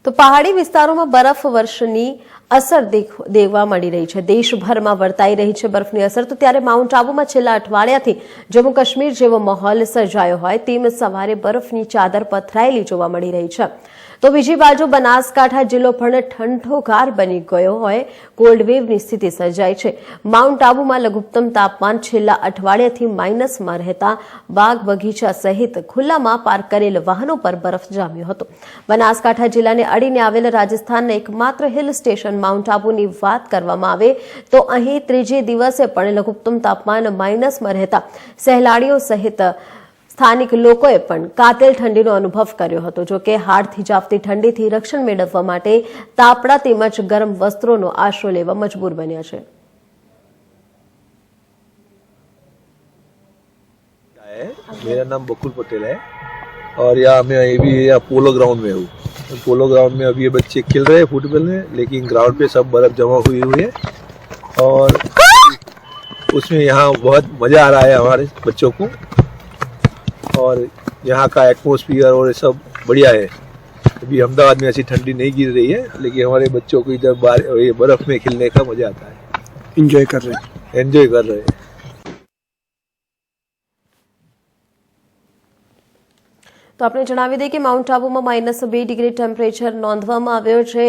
તો પહાડી વિસ્તારોમાં બરફ વર્ષની અસર દેખવા મળી રહી છે। દેશભરમાં વર્તાઈ રહી છે બરફની અસર। તો ત્યારે માઉન્ટ આબુમાં છેલ્લા અઠવાડિયાથી જમ્મુ કાશ્મીર જેવો માહોલ સર્જાયો હોય તેમ સવારે બરફની ચાદર પથરાયેલી જોવા મળી રહી છે। તો બીજી બાજુ બનાસકાંઠા જિલ્લો પણ ઠંડોગાર બની ગયો હોય કોલ્ડ વેવની સ્થિતિ સર્જાઈ છે। માઉન્ટ આબુમાં લઘુત્તમ તાપમાન છેલ્લા અઠવાડિયાથી માઇનસમાં રહેતા બાગ બગીચા સહિત ખુલ્લામાં પાર્ક કરેલ વાહનો પર બરફ જામ્યો હતો। બનાસકાંઠા જિલ્લાને અડીને આવેલ રાજસ્થાનના એકમાત્ર હિલ સ્ટેશન માઉન્ટ આબુની વાત કરવામાં આવે તો અહીં ત્રીજે દિવસે પણ લઘુત્તમ તાપમાન માઇનસમાં રહેતા સહેલાણીઓ સહિત સ્થાનિક લોકોએ પણ કાતિલ ઠંડીનો અનુભવ કર્યો હતો। જો કે હાડથી જાપતી ઠંડીથી રક્ષણ મેળવવા માટે તાપડા તેમજ ગરમ વસ્ત્રોનો આશરો લેવા મજબૂર બન્યા છે। मेरा नाम बकुल पटेल है और यहाँ मैं अभी यहाँ पोलो ग्राउंड में हूँ। पोलो ग्राउंड में अभी ये बच्चे खेल रहे हैं फुटबॉल में, लेकिन ग्राउंड पे सब बर्फ जमा हुई हुई है और उसमें यहाँ बहुत मज़ा आ रहा है हमारे बच्चों को। और यहाँ का एटमॉस्फेयर और सब बढ़िया है। अभी अहमदाबाद में ऐसी ठंडी नहीं गिर रही है, लेकिन हमारे बच्चों को इधर ये बर्फ में खेलने का मज़ा आता है। एंजॉय कर रहे हैं। તો આપણે જણાવી દઈએ કે માઉન્ટ આબુમાં -2 ડિગ્રી ટેમ્પરેચર નોંધવામાં આવ્યો છે।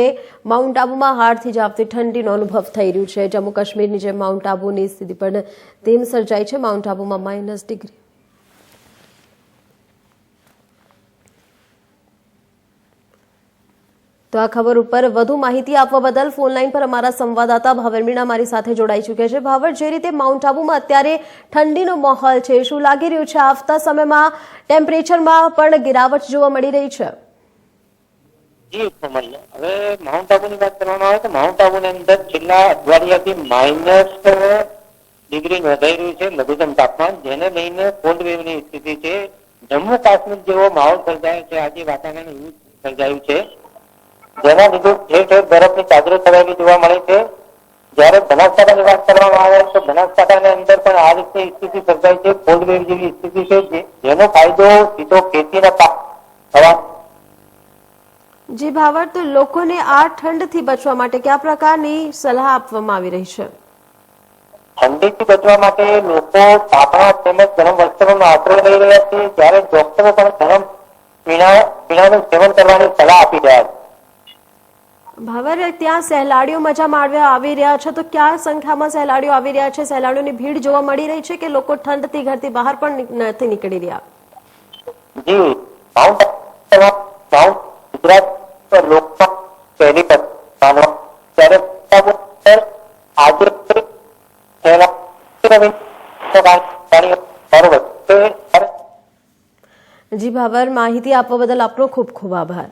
માઉન્ટ આબુમાં હાડથી જાપતી ઠંડીનો અનુભવ થઈ રહ્યો છે। જમ્મુ કાશ્મીરની જેમ માઉન્ટ આબુની સ્થિતિ પણ તેમ સર્જાઈ છે। માઉન્ટ આબુમાં -डिग्री। તો આ ખબર ઉપર વધુ માહિતી આપવા બદલ ફોન લાઈન પર અમારા સંવાદદાતા ભાવેર મીણા મારી સાથે જોડાઈ ચૂક્યા છે। ભાવેર, જે રીતે માઉન્ટ આબુમાં અત્યારે ઠંડીનો માહોલ છે, શું લાગી રહ્યું છે? આવતા સમયમાં ટેમ્પરેચરમાં પણ ગિરાવટ જોવા મળી રહી છે? જી કમલ, હવે માઉન્ટ આબુની વાત કરવામાં આવે તો માઉન્ટ આબુની અંદર છેલ્લા અઠવાડિયાથી -डिग्री નોંધાઈ રહ્યું છે લઘુત્તમ તાપમાન, જેને લઈને કોલ્ડ વેવની સ્થિતિ છે। જમ્મુ કાશ્મીર જેવો માહોલ સર્જાયો છે, આજે વાતાવરણ એવું સર્જાયું છે જેના લીધે ઠેર ઠેર બરફની ચાદરો છવાયેલી જોવા મળે છે। જયારે બનાસકાંઠાની વાત કરવામાં આવે તો બનાસકાંઠાની અંદર પણ આ રીતની સ્થિતિ સર્જાય છે, કોલ્ડ વેવ જેવી સ્થિતિ છે, જેનો ફાયદો સીધો ખેતીના પાક થવા। જી ભાવર, તો લોકોને આ ઠંડથી બચવા માટે કયા પ્રકારની સલાહ આપવામાં આવી રહી છે? ઠંડીથી બચવા માટે લોકો તાપણા તેમજ ગરમ વસ્ત્રોનો આશરો લઈ રહ્યા છે, જ્યારે ડોક્ટરો પણ ગરમ પીણાનું સેવન કરવાની સલાહ આપી રહ્યા છે। ભાવર, ત્યાં સહેલાણીઓ મજા માણવા આવી રહ્યા છે, તો ક્યાં સંખ્યામાં સહેલાણીઓ આવી રહ્યા છે? સહેલાણીઓની ભીડ જોવા મળી રહી છે કે લોકો ઠંડથી ઘરથી બહાર પણ નથી નીકળી રહ્યા? જી, ગુજરાત લોકો પહેલી ત્યારે આજે જી ભાવર, માહિતી આપવા બદલ આપનો ખૂબ ખૂબ આભાર।